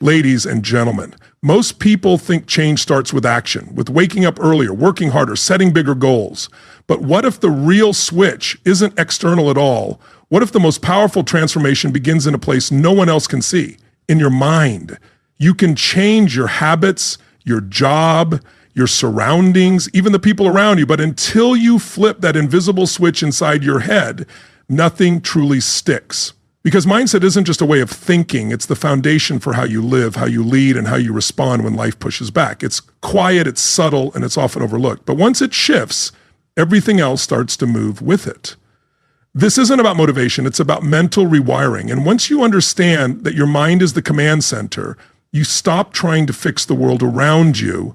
Ladies and gentlemen, most people think change starts with action, with waking up earlier, working harder, setting bigger goals. But what if the real switch isn't external at all? What if the most powerful transformation begins in a place no one else can see? In your mind. You can change your habits, your job, your surroundings, even the people around you. But until you flip that invisible switch inside your head, nothing truly sticks. Because mindset isn't just a way of thinking, it's the foundation for how you live, how you lead, and how you respond when life pushes back. It's quiet, it's subtle, and it's often overlooked. But once it shifts, everything else starts to move with it. This isn't about motivation, it's about mental rewiring. And once you understand that your mind is the command center, you stop trying to fix the world around you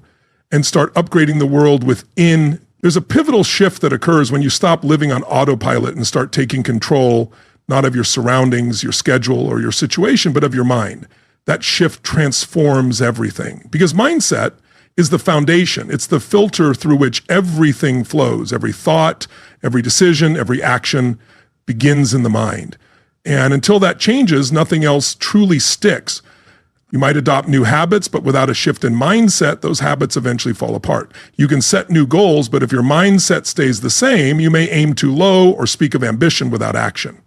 and start upgrading the world within. There's a pivotal shift that occurs when you stop living on autopilot and start taking control, not of your surroundings, your schedule, or your situation, but of your mind. That shift transforms everything. Because mindset is the foundation. It's the filter through which everything flows. Every thought, every decision, every action begins in the mind. And until that changes, nothing else truly sticks. You might adopt new habits, but without a shift in mindset, those habits eventually fall apart. You can set new goals, but if your mindset stays the same, you may aim too low or speak of ambition without action.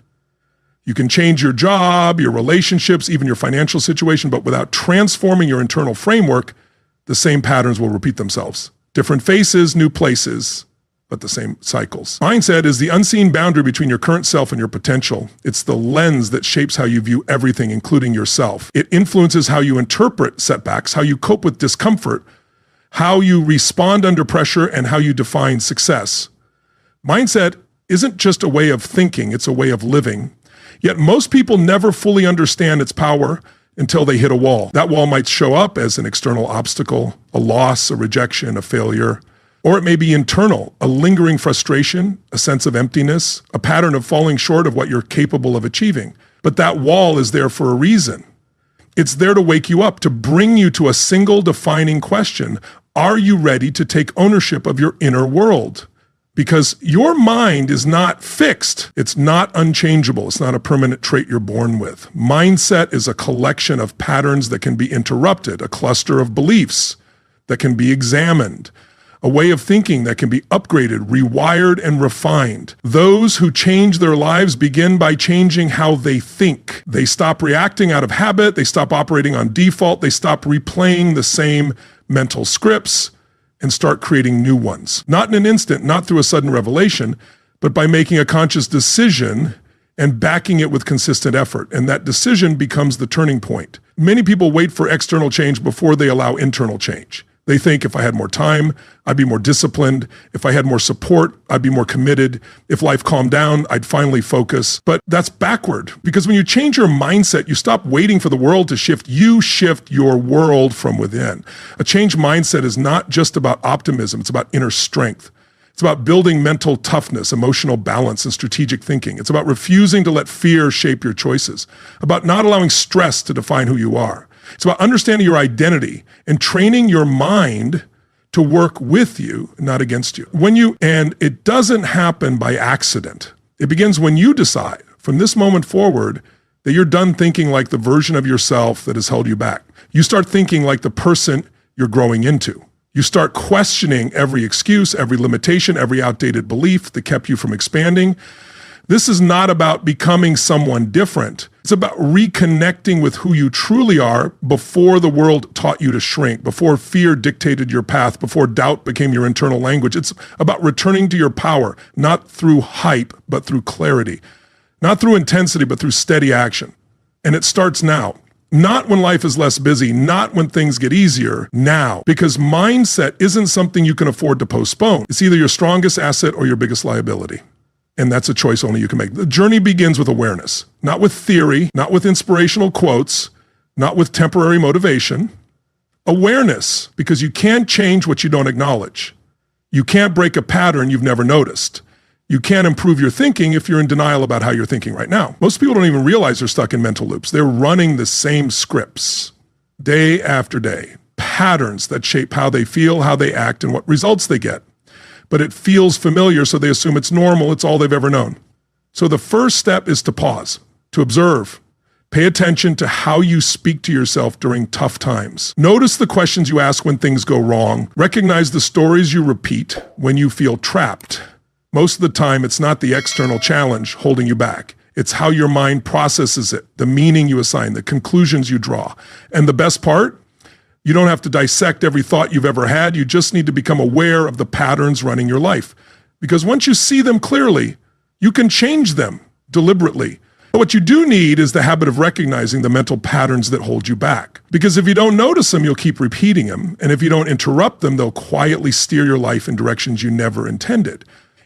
You can change your job, your relationships, even your financial situation, but without transforming your internal framework, the same patterns will repeat themselves. Different faces, new places, but the same cycles. Mindset is the unseen boundary between your current self and your potential. It's the lens that shapes how you view everything, including yourself. It influences how you interpret setbacks, how you cope with discomfort, how you respond under pressure, and how you define success. Mindset isn't just a way of thinking, it's a way of living. Yet most people never fully understand its power until they hit a wall. That wall might show up as an external obstacle, a loss, a rejection, a failure, or it may be internal, a lingering frustration, a sense of emptiness, a pattern of falling short of what you're capable of achieving. But that wall is there for a reason. It's there to wake you up, to bring you to a single defining question. Are you ready to take ownership of your inner world? Because your mind is not fixed. It's not unchangeable. It's not a permanent trait you're born with. Mindset is a collection of patterns that can be interrupted, a cluster of beliefs that can be examined, a way of thinking that can be upgraded, rewired, and refined. Those who change their lives begin by changing how they think. They stop reacting out of habit. They stop operating on default. They stop replaying the same mental scripts and start creating new ones. Not in an instant, not through a sudden revelation, but by making a conscious decision and backing it with consistent effort. And that decision becomes the turning point. Many people wait for external change before they allow internal change. They think if I had more time, I'd be more disciplined. If I had more support, I'd be more committed. If life calmed down, I'd finally focus. But that's backward, because when you change your mindset, you stop waiting for the world to shift. You shift your world from within. A changed mindset is not just about optimism. It's about inner strength. It's about building mental toughness, emotional balance, and strategic thinking. It's about refusing to let fear shape your choices, about not allowing stress to define who you are. It's about understanding your identity and training your mind to work with you, not against you. And it doesn't happen by accident. It begins when you decide from this moment forward that you're done thinking like the version of yourself that has held you back. You start thinking like the person you're growing into. You start questioning every excuse, every limitation, every outdated belief that kept you from expanding. This is not about becoming someone different. It's about reconnecting with who you truly are before the world taught you to shrink, before fear dictated your path, before doubt became your internal language. It's about returning to your power, not through hype, but through clarity, not through intensity, but through steady action. And it starts now. Not when life is less busy, not when things get easier, now. Because mindset isn't something you can afford to postpone. It's either your strongest asset or your biggest liability. And that's a choice only you can make. The journey begins with awareness, not with theory, not with inspirational quotes, not with temporary motivation. Awareness, because you can't change what you don't acknowledge. You can't break a pattern you've never noticed. You can't improve your thinking if you're in denial about how you're thinking right now. Most people don't even realize they're stuck in mental loops. They're running the same scripts day after day, patterns that shape how they feel, how they act, and what results they get. But it feels familiar, so they assume it's normal, it's all they've ever known. So the first step is to pause, to observe, Pay attention to how you speak to yourself during tough times. Notice the questions you ask when things go wrong. Recognize the stories you repeat when you feel trapped. Most of the time, it's not the external challenge holding you back. It's how your mind processes it, the meaning you assign, the conclusions you draw. And the best part, you don't have to dissect every thought you've ever had. You just need to become aware of the patterns running your life. Because once you see them clearly, you can change them deliberately. But what you do need is the habit of recognizing the mental patterns that hold you back. Because if you don't notice them, you'll keep repeating them. And if you don't interrupt them, they'll quietly steer your life in directions you never intended.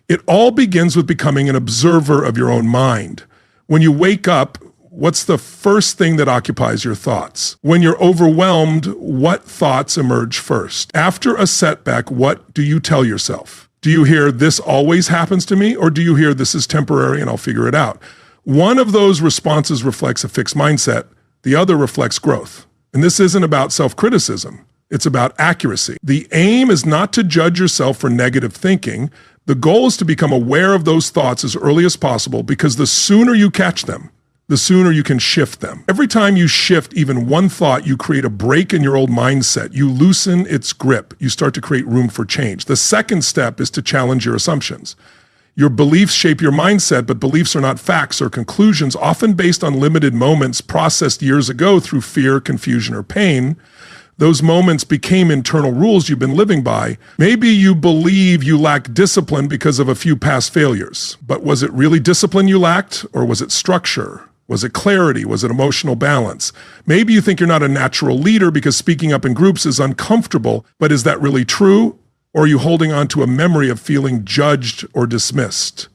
It all begins with becoming an observer of your own mind. When you wake up, what's the first thing that occupies your thoughts? When you're overwhelmed, what thoughts emerge first? After a setback, what do you tell yourself? Do you hear, "This always happens to me," or do you hear, "This is temporary and I'll figure it out"? One of those responses reflects a fixed mindset. The other reflects growth. And this isn't about self-criticism. It's about accuracy. The aim is not to judge yourself for negative thinking. The goal is to become aware of those thoughts as early as possible, because the sooner you catch them, the sooner you can shift them. Every time you shift even one thought, you create a break in your old mindset. You loosen its grip. You start to create room for change. The second step is to challenge your assumptions. Your beliefs shape your mindset, but beliefs are not facts or conclusions, often based on limited moments processed years ago through fear, confusion, or pain. Those moments became internal rules you've been living by. Maybe you believe you lack discipline because of a few past failures. But was it really discipline you lacked, or was it structure? Was it clarity? Was it emotional balance? Maybe you think you're not a natural leader because speaking up in groups is uncomfortable, but is that really true? Or are you holding on to a memory of feeling judged or dismissed?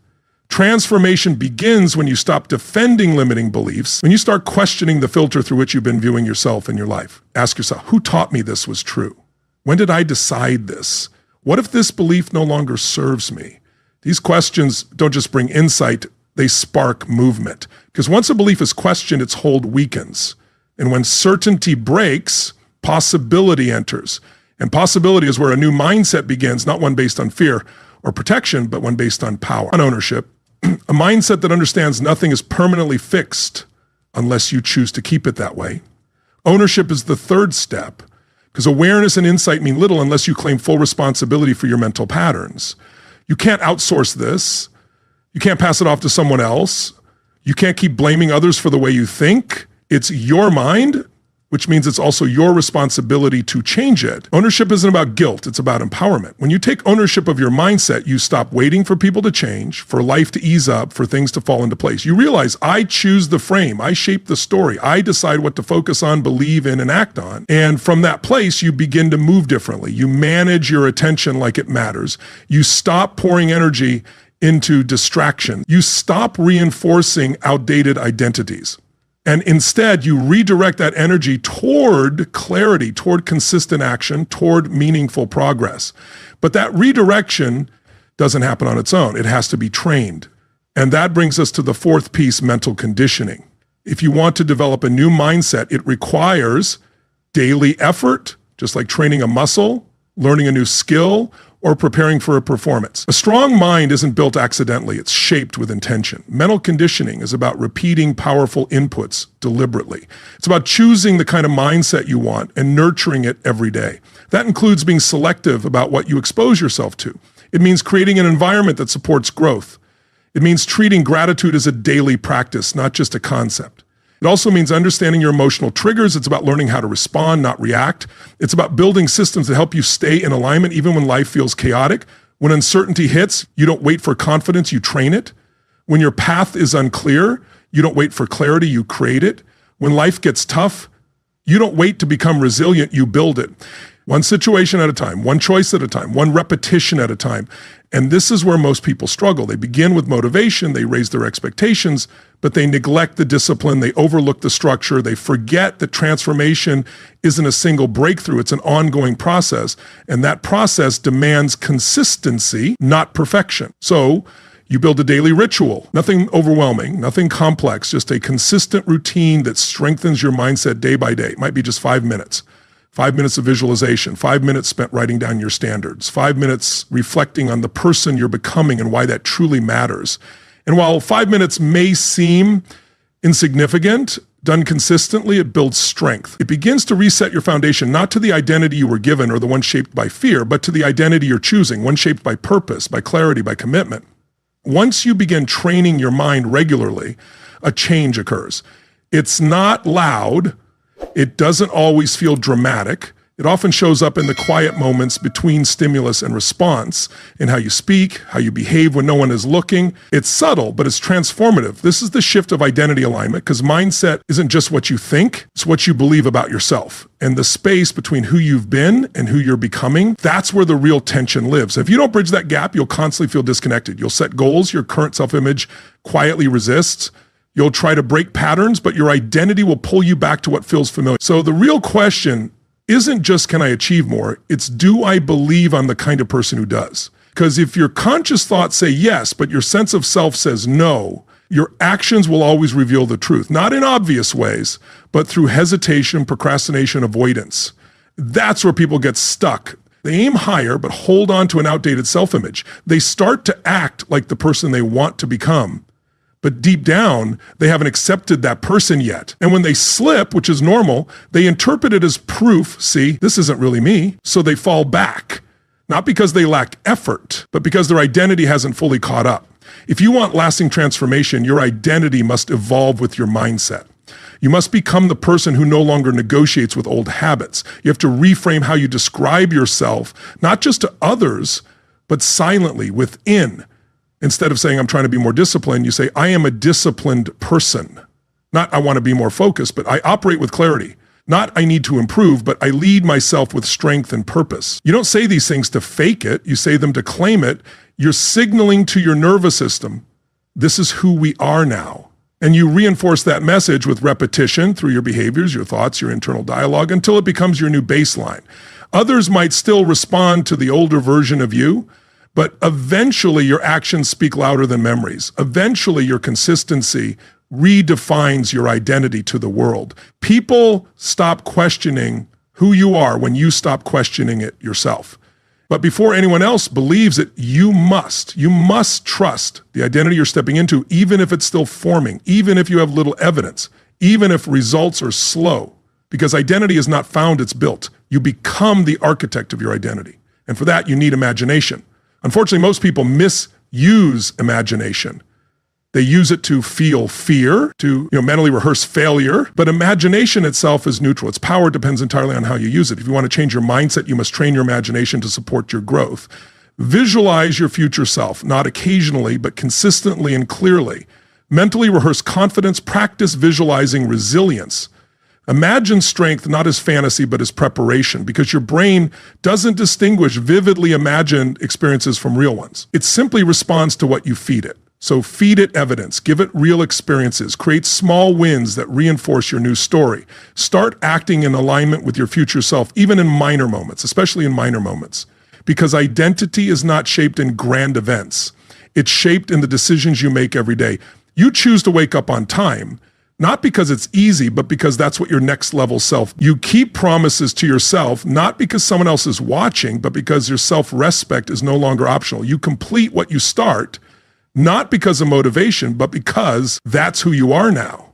Transformation begins when you stop defending limiting beliefs, when you start questioning the filter through which you've been viewing yourself and your life. Ask yourself, who taught me this was true? When did I decide this? What if this belief no longer serves me? These questions don't just bring insight, they spark movement. Because once a belief is questioned, its hold weakens. And when certainty breaks, possibility enters. And possibility is where a new mindset begins, not one based on fear or protection, but one based on power, on ownership. A mindset that understands nothing is permanently fixed unless you choose to keep it that way. Ownership is the third step, because awareness and insight mean little unless you claim full responsibility for your mental patterns. You can't outsource this. You can't pass it off to someone else. You can't keep blaming others for the way you think. It's your mind, which means it's also your responsibility to change it. Ownership isn't about guilt, it's about empowerment. When you take ownership of your mindset, you stop waiting for people to change, for life to ease up, for things to fall into place. You realize, I choose the frame, I shape the story, I decide what to focus on, believe in, and act on. And from that place, you begin to move differently. You manage your attention like it matters. You stop pouring energy into distraction. You stop reinforcing outdated identities. And instead, you redirect that energy toward clarity, toward consistent action, toward meaningful progress. But that redirection doesn't happen on its own. It has to be trained. And that brings us to the fourth piece, mental conditioning. If you want to develop a new mindset, it requires daily effort, just like training a muscle, learning a new skill, or preparing for a performance. A strong mind isn't built accidentally, it's shaped with intention. Mental conditioning is about repeating powerful inputs deliberately. It's about choosing the kind of mindset you want and nurturing it every day. That includes being selective about what you expose yourself to. It means creating an environment that supports growth. It means treating gratitude as a daily practice, not just a concept. It also means understanding your emotional triggers. It's about learning how to respond, not react. It's about building systems that help you stay in alignment even when life feels chaotic. When uncertainty hits, you don't wait for confidence, you train it. When your path is unclear, you don't wait for clarity, you create it. When life gets tough, you don't wait to become resilient, you build it. One situation at a time, one choice at a time, one repetition at a time. And this is where most people struggle. They begin with motivation, they raise their expectations, but they neglect the discipline, they overlook the structure, they forget that transformation isn't a single breakthrough, it's an ongoing process. And that process demands consistency, not perfection. So you build a daily ritual, nothing overwhelming, nothing complex, just a consistent routine that strengthens your mindset day by day. It might be just 5 minutes. 5 minutes of visualization, 5 minutes spent writing down your standards, 5 minutes reflecting on the person you're becoming and why that truly matters. And while 5 minutes may seem insignificant, Done consistently, it builds strength. It begins to reset your foundation, not to the identity you were given or the one shaped by fear, but to the identity you're choosing, one shaped by purpose, by clarity, by commitment. Once you begin training your mind regularly, a change occurs. It's not loud. It doesn't always feel dramatic. It often shows up in the quiet moments between stimulus and response, in how you speak, how you behave when no one is looking. It's subtle, but it's transformative. This is the shift of identity alignment, because mindset isn't just what you think, it's what you believe about yourself. And the space between who you've been and who you're becoming, that's where the real tension lives. If you don't bridge that gap, you'll constantly feel disconnected. You'll set goals your current self-image quietly resists. You'll try to break patterns, but your identity will pull you back to what feels familiar. So the real question isn't just, can I achieve more? It's, do I believe I'm the kind of person who does? Because if your conscious thoughts say yes, but your sense of self says no, your actions will always reveal the truth. Not in obvious ways, but through hesitation, procrastination, avoidance. That's where people get stuck. They aim higher, but hold on to an outdated self-image. They start to act like the person they want to become. But deep down, they haven't accepted that person yet. And when they slip, which is normal, they interpret it as proof, see, this isn't really me. So they fall back, not because they lack effort, but because their identity hasn't fully caught up. If you want lasting transformation, your identity must evolve with your mindset. You must become the person who no longer negotiates with old habits. You have to reframe how you describe yourself, not just to others, but silently within. Instead of saying, I'm trying to be more disciplined, you say, I am a disciplined person. Not, I want to be more focused, but I operate with clarity. Not, I need to improve, but I lead myself with strength and purpose. You don't say these things to fake it. You say them to claim it. You're signaling to your nervous system, this is who we are now. And you reinforce that message with repetition through your behaviors, your thoughts, your internal dialogue, until it becomes your new baseline. Others might still respond to the older version of you, but eventually your actions speak louder than memories. Eventually your consistency redefines your identity to the world. People stop questioning who you are when you stop questioning it yourself. But before anyone else believes it, you must trust the identity you're stepping into, even if it's still forming, even if you have little evidence, even if results are slow. Because identity is not found, it's built. You become the architect of your identity. And for that, you need imagination. Unfortunately, most people misuse imagination. They use it to feel fear, to mentally rehearse failure. But imagination itself is neutral. Its power depends entirely on how you use it. If you want to change your mindset, you must train your imagination to support your growth. Visualize your future self, not occasionally, but consistently and clearly. Mentally rehearse confidence, practice visualizing resilience. Imagine strength not as fantasy, but as preparation, because your brain doesn't distinguish vividly imagined experiences from real ones. It simply responds to what you feed it. So feed it evidence, give it real experiences, create small wins that reinforce your new story. Start acting in alignment with your future self, even in minor moments, especially in minor moments. Because identity is not shaped in grand events. It's shaped in the decisions you make every day. You choose to wake up on time, not because it's easy, but because that's what your next level self. You keep promises to yourself, not because someone else is watching, but because your self-respect is no longer optional. You complete what you start, not because of motivation, but because that's who you are now.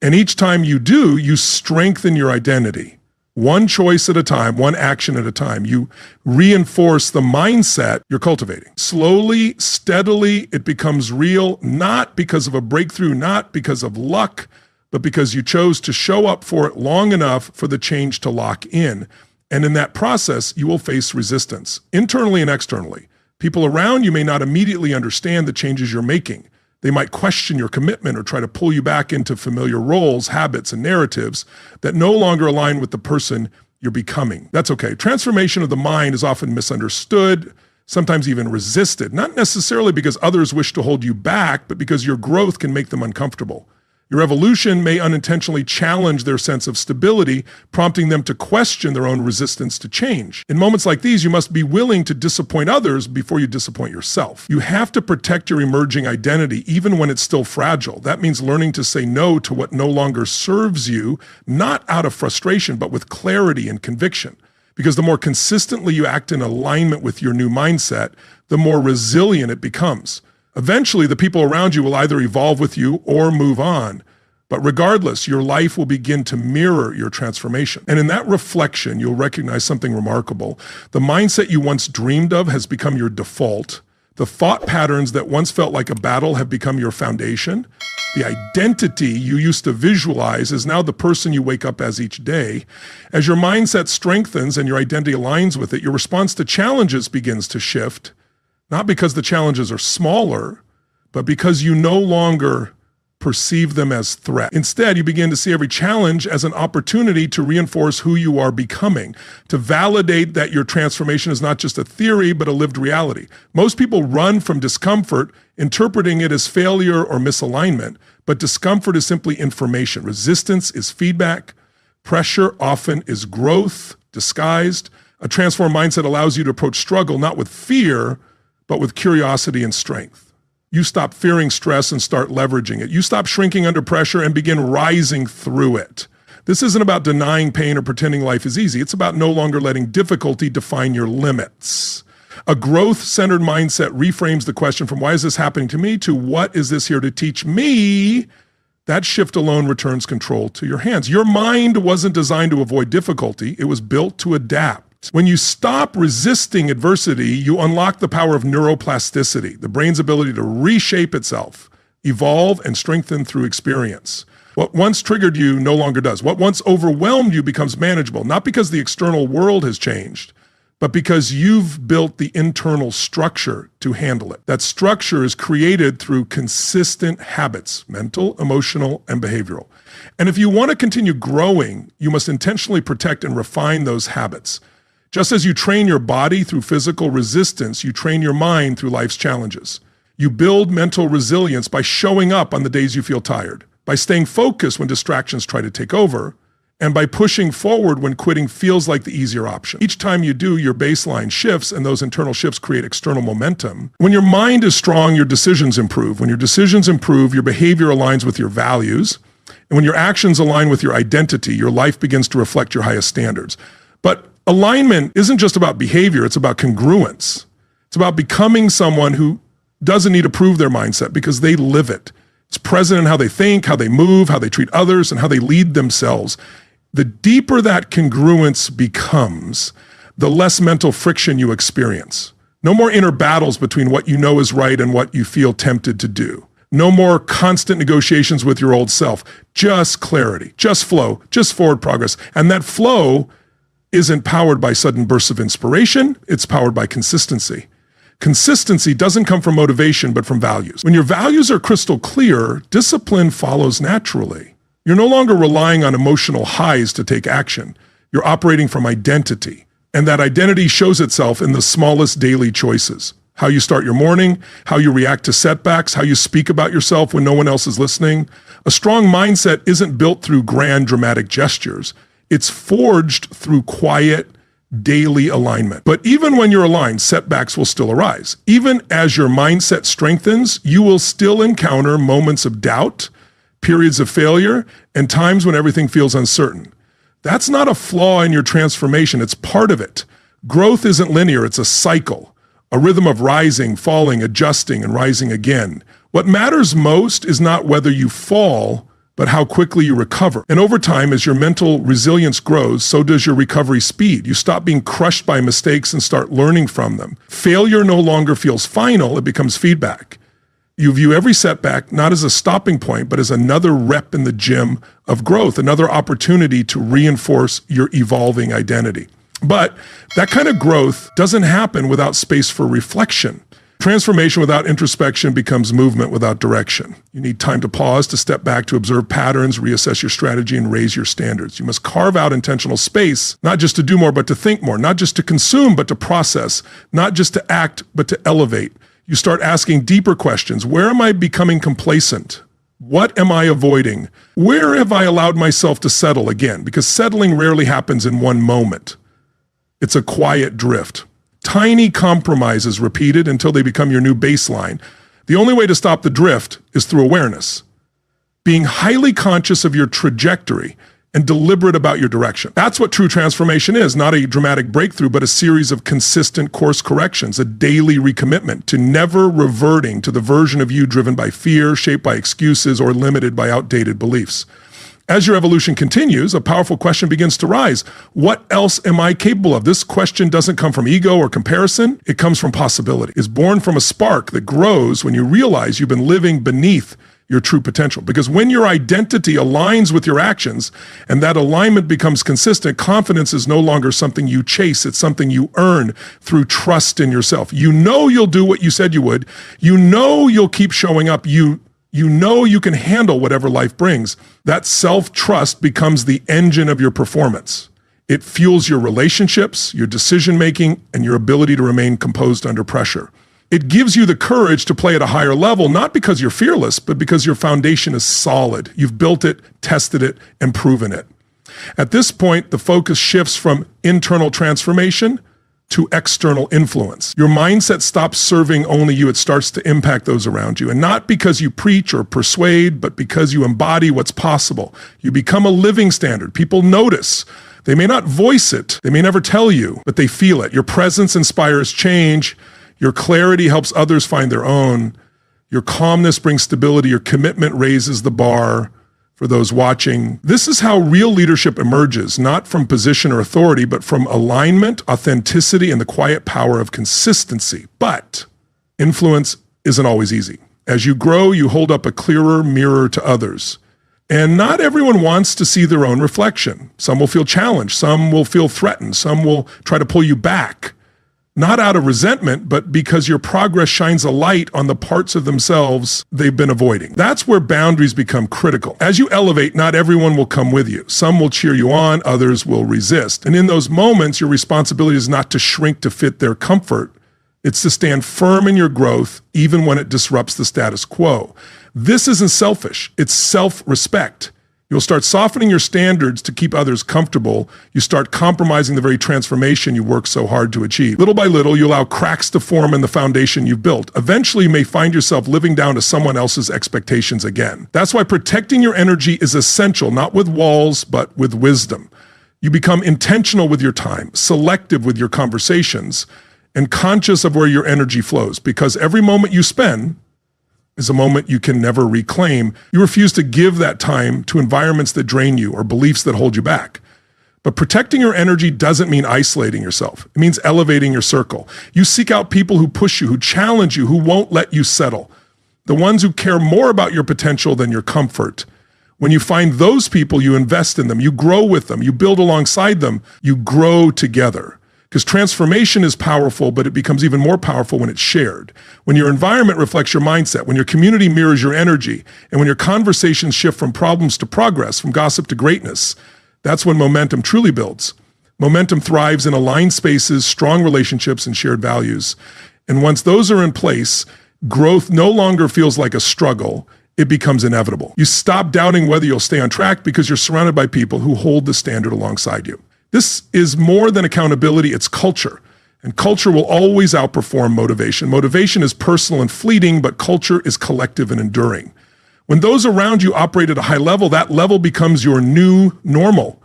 And each time you do, you strengthen your identity. One choice at a time, one action at a time. You reinforce the mindset you're cultivating. Slowly, steadily, it becomes real, not because of a breakthrough, not because of luck, but because you chose to show up for it long enough for the change to lock in. And in that process, you will face resistance, internally and externally. People around you may not immediately understand the changes you're making. They might question your commitment or try to pull you back into familiar roles, habits, and narratives that no longer align with the person you're becoming. That's okay. Transformation of the mind is often misunderstood, sometimes even resisted, not necessarily because others wish to hold you back, but because your growth can make them uncomfortable. Your evolution may unintentionally challenge their sense of stability, prompting them to question their own resistance to change. In moments like these, you must be willing to disappoint others before you disappoint yourself. You have to protect your emerging identity even when it's still fragile. That means learning to say no to what no longer serves you, not out of frustration, but with clarity and conviction. Because the more consistently you act in alignment with your new mindset, the more resilient it becomes. Eventually, the people around you will either evolve with you or move on. But regardless, your life will begin to mirror your transformation. And in that reflection, you'll recognize something remarkable. The mindset you once dreamed of has become your default. The thought patterns that once felt like a battle have become your foundation. The identity you used to visualize is now the person you wake up as each day. As your mindset strengthens and your identity aligns with it, your response to challenges begins to shift, not because the challenges are smaller, but because you no longer perceive them as threat. Instead, you begin to see every challenge as an opportunity to reinforce who you are becoming, to validate that your transformation is not just a theory, but a lived reality. Most people run from discomfort, interpreting it as failure or misalignment, but discomfort is simply information. Resistance is feedback. Pressure often is growth disguised. A transformed mindset allows you to approach struggle not with fear, but with curiosity and strength. You stop fearing stress and start leveraging it. You stop shrinking under pressure and begin rising through it. This isn't about denying pain or pretending life is easy. It's about no longer letting difficulty define your limits. A growth-centered mindset reframes the question from why is this happening to me to what is this here to teach me? That shift alone returns control to your hands. Your mind wasn't designed to avoid difficulty. It was built to adapt. When you stop resisting adversity, you unlock the power of neuroplasticity, the brain's ability to reshape itself, evolve, and strengthen through experience. What once triggered you no longer does. What once overwhelmed you becomes manageable, not because the external world has changed, but because you've built the internal structure to handle it. That structure is created through consistent habits, mental, emotional, and behavioral. And if you want to continue growing, you must intentionally protect and refine those habits. Just as you train your body through physical resistance, you train your mind through life's challenges. You build mental resilience by showing up on the days you feel tired, by staying focused when distractions try to take over, and by pushing forward when quitting feels like the easier option. Each time you do, your baseline shifts, and those internal shifts create external momentum. When your mind is strong, your decisions improve. When your decisions improve, your behavior aligns with your values. And when your actions align with your identity, your life begins to reflect your highest standards. But alignment isn't just about behavior, it's about congruence. It's about becoming someone who doesn't need to prove their mindset because they live it. It's present in how they think, how they move, how they treat others, and how they lead themselves. The deeper that congruence becomes, the less mental friction you experience. No more inner battles between what you know is right and what you feel tempted to do. No more constant negotiations with your old self. Just clarity, just flow, just forward progress. And that flow isn't powered by sudden bursts of inspiration, it's powered by consistency. Consistency doesn't come from motivation, but from values. When your values are crystal clear, discipline follows naturally. You're no longer relying on emotional highs to take action. You're operating from identity. And that identity shows itself in the smallest daily choices. How you start your morning, how you react to setbacks, how you speak about yourself when no one else is listening. A strong mindset isn't built through grand dramatic gestures. It's forged through quiet, daily alignment. But even when you're aligned, setbacks will still arise. Even as your mindset strengthens, you will still encounter moments of doubt, periods of failure, and times when everything feels uncertain. That's not a flaw in your transformation, it's part of it. Growth isn't linear, it's a cycle, a rhythm of rising, falling, adjusting, and rising again. What matters most is not whether you fall, but how quickly you recover. And over time, as your mental resilience grows, so does your recovery speed. You stop being crushed by mistakes and start learning from them. Failure no longer feels final, it becomes feedback. You view every setback not as a stopping point, but as another rep in the gym of growth, another opportunity to reinforce your evolving identity. But that kind of growth doesn't happen without space for reflection. Transformation without introspection becomes movement without direction. You need time to pause, to step back, to observe patterns, reassess your strategy, and raise your standards. You must carve out intentional space, not just to do more, but to think more, not just to consume, but to process, not just to act, but to elevate. You start asking deeper questions. Where am I becoming complacent? What am I avoiding? Where have I allowed myself to settle again? Because settling rarely happens in one moment. It's a quiet drift. Tiny compromises repeated until they become your new baseline. The only way to stop the drift is through awareness. Being highly conscious of your trajectory and deliberate about your direction. That's what true transformation is, not a dramatic breakthrough, but a series of consistent course corrections, a daily recommitment to never reverting to the version of you driven by fear, shaped by excuses, or limited by outdated beliefs. As your evolution continues, a powerful question begins to rise. What else am I capable of? This question doesn't come from ego or comparison. It comes from possibility. It's born from a spark that grows when you realize you've been living beneath your true potential. Because when your identity aligns with your actions and that alignment becomes consistent, confidence is no longer something you chase. It's something you earn through trust in yourself. You know you'll do what you said you would. You know you'll keep showing up. You know you can handle whatever life brings. That self-trust becomes the engine of your performance. It fuels your relationships, your decision-making, and your ability to remain composed under pressure. It gives you the courage to play at a higher level, not because you're fearless, but because your foundation is solid. You've built it, tested it, and proven it. At this point, the focus shifts from internal transformation to external influence. Your mindset stops serving only you. It starts to impact those around you. And not because you preach or persuade, but because you embody what's possible. You become a living standard. People notice. They may not voice it. They may never tell you, but they feel it. Your presence inspires change. Your clarity helps others find their own. Your calmness brings stability. Your commitment raises the bar for those watching. This is how real leadership emerges, not from position or authority, but from alignment, authenticity, and the quiet power of consistency. But influence isn't always easy. As you grow, you hold up a clearer mirror to others. And not everyone wants to see their own reflection. Some will feel challenged. Some will feel threatened. Some will try to pull you back. Not out of resentment, but because your progress shines a light on the parts of themselves they've been avoiding. That's where boundaries become critical. As you elevate, not everyone will come with you. Some will cheer you on, others will resist. And in those moments, your responsibility is not to shrink to fit their comfort. It's to stand firm in your growth, even when it disrupts the status quo. This isn't selfish, it's self-respect. You'll start softening your standards to keep others comfortable. You start compromising the very transformation you work so hard to achieve. Little by little, you allow cracks to form in the foundation you've built. Eventually, you may find yourself living down to someone else's expectations again. That's why protecting your energy is essential, not with walls, but with wisdom. You become intentional with your time, selective with your conversations, and conscious of where your energy flows, because every moment you spend is a moment you can never reclaim. You refuse to give that time to environments that drain you or beliefs that hold you back. But protecting your energy doesn't mean isolating yourself. It means elevating your circle. You seek out people who push you, who challenge you, who won't let you settle. The ones who care more about your potential than your comfort. When you find those people, you invest in them, you grow with them, you build alongside them, you grow together. Because transformation is powerful, but it becomes even more powerful when it's shared. When your environment reflects your mindset, when your community mirrors your energy, and when your conversations shift from problems to progress, from gossip to greatness, that's when momentum truly builds. Momentum thrives in aligned spaces, strong relationships, and shared values. And once those are in place, growth no longer feels like a struggle. It becomes inevitable. You stop doubting whether you'll stay on track because you're surrounded by people who hold the standard alongside you. This is more than accountability, it's culture. And culture will always outperform motivation. Motivation is personal and fleeting, but culture is collective and enduring. When those around you operate at a high level, that level becomes your new normal.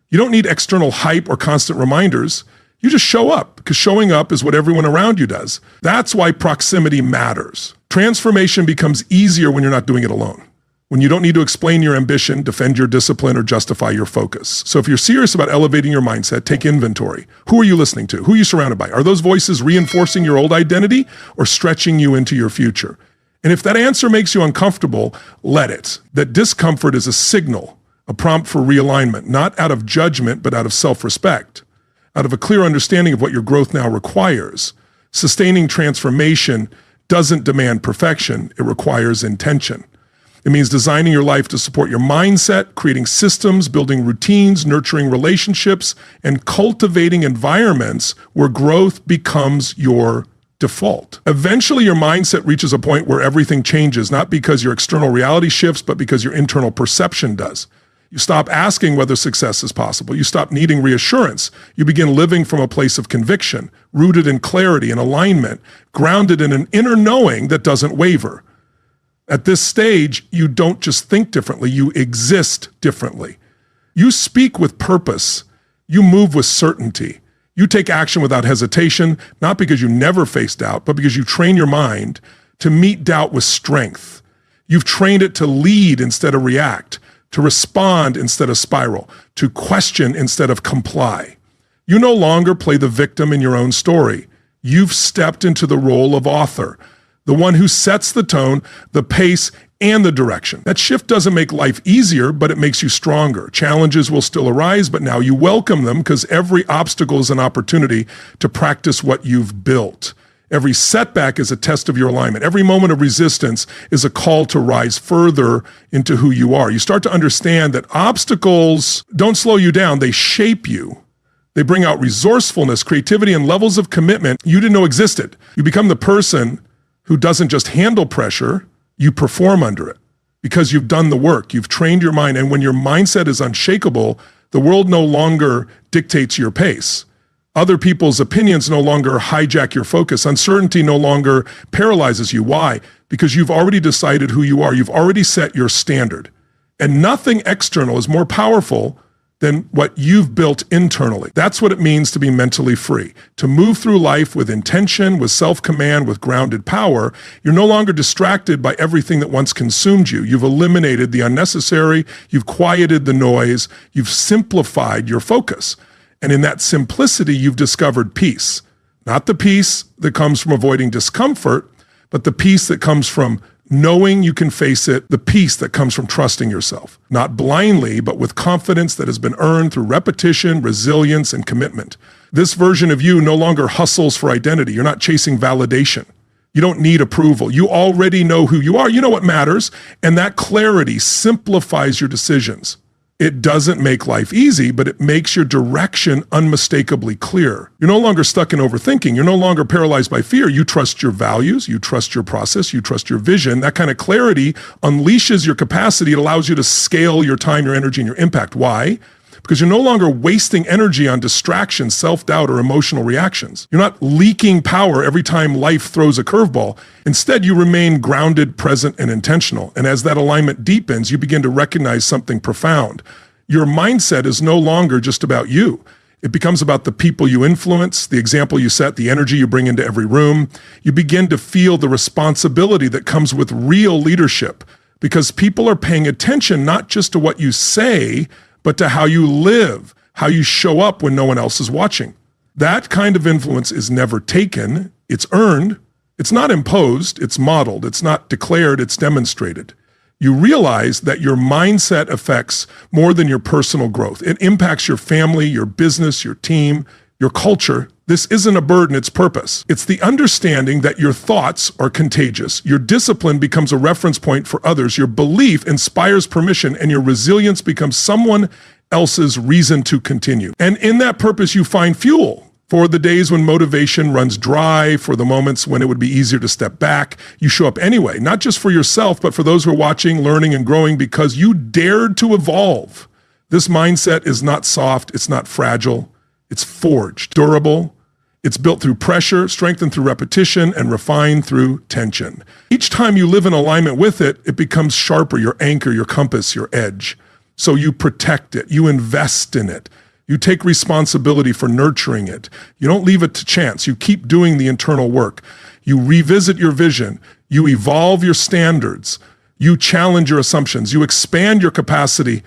You don't need external hype or constant reminders. You just show up, because showing up is what everyone around you does. That's why proximity matters. Transformation becomes easier when you're not doing it alone. When you don't need to explain your ambition, defend your discipline, or justify your focus. So if you're serious about elevating your mindset, take inventory. Who are you listening to? Who are you surrounded by? Are those voices reinforcing your old identity or stretching you into your future? And if that answer makes you uncomfortable, let it. That discomfort is a signal, a prompt for realignment, not out of judgment, but out of self-respect, out of a clear understanding of what your growth now requires. Sustaining transformation doesn't demand perfection, it requires intention. It means designing your life to support your mindset, creating systems, building routines, nurturing relationships, and cultivating environments where growth becomes your default. Eventually, your mindset reaches a point where everything changes, not because your external reality shifts, but because your internal perception does. You stop asking whether success is possible. You stop needing reassurance. You begin living from a place of conviction, rooted in clarity and alignment, grounded in an inner knowing that doesn't waver. At this stage, you don't just think differently, you exist differently. You speak with purpose. You move with certainty. You take action without hesitation, not because you never face doubt, but because you train your mind to meet doubt with strength. You've trained it to lead instead of react, to respond instead of spiral, to question instead of comply. You no longer play the victim in your own story. You've stepped into the role of author, the one who sets the tone, the pace, and the direction. That shift doesn't make life easier, but it makes you stronger. Challenges will still arise, but now you welcome them because every obstacle is an opportunity to practice what you've built. Every setback is a test of your alignment. Every moment of resistance is a call to rise further into who you are. You start to understand that obstacles don't slow you down, they shape you. They bring out resourcefulness, creativity, and levels of commitment you didn't know existed. You become the person who doesn't just handle pressure, you perform under it because you've done the work. You've trained your mind. And when your mindset is unshakable, the world no longer dictates your pace. Other people's opinions no longer hijack your focus. Uncertainty no longer paralyzes you. Why? Because you've already decided who you are. You've already set your standard. And nothing external is more powerful than what you've built internally. That's what it means to be mentally free. To move through life with intention, with self-command, with grounded power. You're no longer distracted by everything that once consumed you. You've eliminated the unnecessary. You've quieted the noise. You've simplified your focus. And in that simplicity, you've discovered peace. Not the peace that comes from avoiding discomfort, but the peace that comes from knowing you can face it, the peace that comes from trusting yourself. Not blindly, but with confidence that has been earned through repetition, resilience, and commitment. This version of you no longer hustles for identity. You're not chasing validation. You don't need approval. You already know who you are. You know what matters. And that clarity simplifies your decisions. It doesn't make life easy, but it makes your direction unmistakably clear. You're no longer stuck in overthinking. You're no longer paralyzed by fear. You trust your values. You trust your process. You trust your vision. That kind of clarity unleashes your capacity. It allows you to scale your time, your energy, and your impact. Why? Because you're no longer wasting energy on distractions, self-doubt, or emotional reactions. You're not leaking power every time life throws a curveball. Instead, you remain grounded, present, and intentional. And as that alignment deepens, you begin to recognize something profound. Your mindset is no longer just about you. It becomes about the people you influence, the example you set, the energy you bring into every room. You begin to feel the responsibility that comes with real leadership because people are paying attention not just to what you say, but to how you live, how you show up when no one else is watching. That kind of influence is never taken, it's earned, it's not imposed, it's modeled, it's not declared, it's demonstrated. You realize that your mindset affects more than your personal growth. It impacts your family, your business, your team, your culture. This isn't a burden, it's purpose. It's the understanding that your thoughts are contagious. Your discipline becomes a reference point for others. Your belief inspires permission, and your resilience becomes someone else's reason to continue. And in that purpose, you find fuel for the days when motivation runs dry, for the moments when it would be easier to step back. You show up anyway, not just for yourself, but for those who are watching, learning, and growing because you dared to evolve. This mindset is not soft, it's not fragile. It's forged, durable. It's built through pressure, strengthened through repetition, and refined through tension. Each time you live in alignment with it, it becomes sharper, your anchor, your compass, your edge. So you protect it, you invest in it. You take responsibility for nurturing it. You don't leave it to chance. You keep doing the internal work. You revisit your vision. You evolve your standards. You challenge your assumptions. You expand your capacity,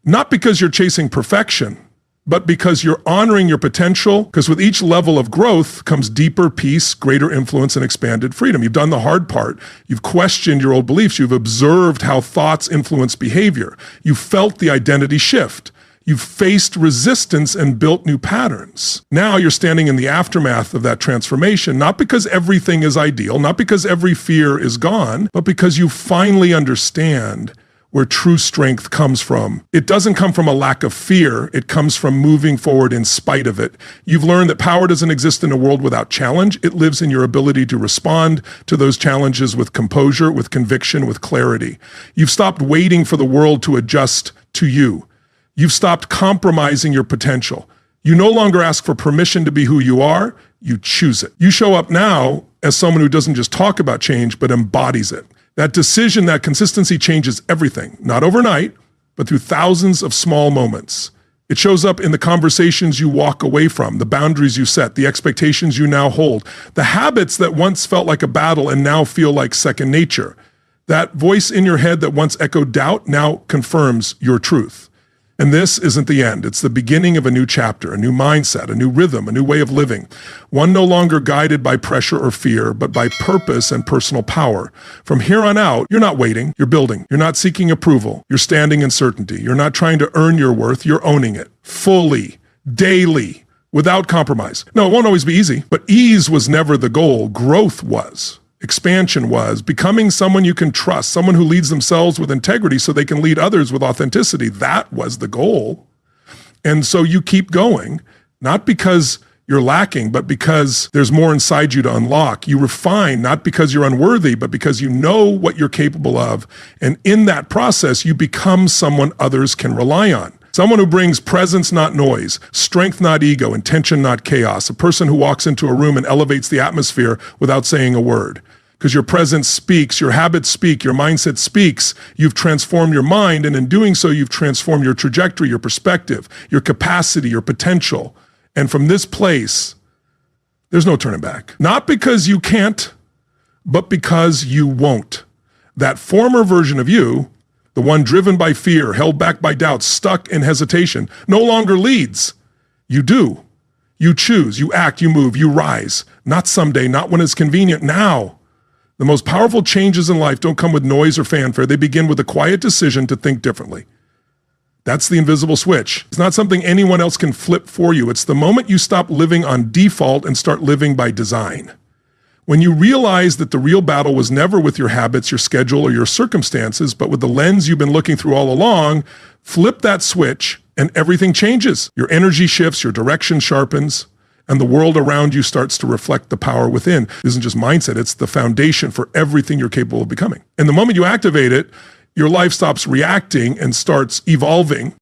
not because you're chasing perfection, but because you're honoring your potential, because with each level of growth comes deeper peace, greater influence, and expanded freedom. You've done the hard part. You've questioned your old beliefs. You've observed how thoughts influence behavior. You've felt the identity shift. You've faced resistance and built new patterns. Now you're standing in the aftermath of that transformation, not because everything is ideal, not because every fear is gone, but because you finally understand where true strength comes from. It doesn't come from a lack of fear. It comes from moving forward in spite of it. You've learned that power doesn't exist in a world without challenge. It lives in your ability to respond to those challenges with composure, with conviction, with clarity. You've stopped waiting for the world to adjust to you. You've stopped compromising your potential. You no longer ask for permission to be who you are. You choose it. You show up now as someone who doesn't just talk about change, but embodies it. That decision, that consistency changes everything. Not overnight, but through thousands of small moments. It shows up in the conversations you walk away from, the boundaries you set, the expectations you now hold, the habits that once felt like a battle and now feel like second nature. That voice in your head that once echoed doubt now confirms your truth. And this isn't the end. It's the beginning of a new chapter, a new mindset, a new rhythm, a new way of living. One no longer guided by pressure or fear, but by purpose and personal power. From here on out, you're not waiting, you're building. You're not seeking approval, you're standing in certainty. You're not trying to earn your worth, you're owning it. Fully, daily, without compromise. No, it won't always be easy, but ease was never the goal. Growth was. Expansion was. Becoming someone you can trust, someone who leads themselves with integrity so they can lead others with authenticity. That was the goal. And so you keep going, not because you're lacking, but because there's more inside you to unlock. You refine, not because you're unworthy, but because you know what you're capable of. And in that process, you become someone others can rely on. Someone who brings presence, not noise, strength, not ego, intention, not chaos. A person who walks into a room and elevates the atmosphere without saying a word. Because your presence speaks, your habits speak, your mindset speaks. You've transformed your mind, and in doing so, you've transformed your trajectory, your perspective, your capacity, your potential. And from this place, there's no turning back. Not because you can't, but because you won't. That former version of you, the one driven by fear, held back by doubt, stuck in hesitation, no longer leads. You do. You choose, you act, you move, you rise. Not someday, not when it's convenient, now. The most powerful changes in life don't come with noise or fanfare. They begin with a quiet decision to think differently. That's the invisible switch. It's not something anyone else can flip for you. It's the moment you stop living on default and start living by design. When you realize that the real battle was never with your habits, your schedule, or your circumstances, but with the lens you've been looking through all along, flip that switch and everything changes. Your energy shifts, your direction sharpens, and the world around you starts to reflect the power within. It isn't just mindset, it's the foundation for everything you're capable of becoming. And the moment you activate it, your life stops reacting and starts evolving.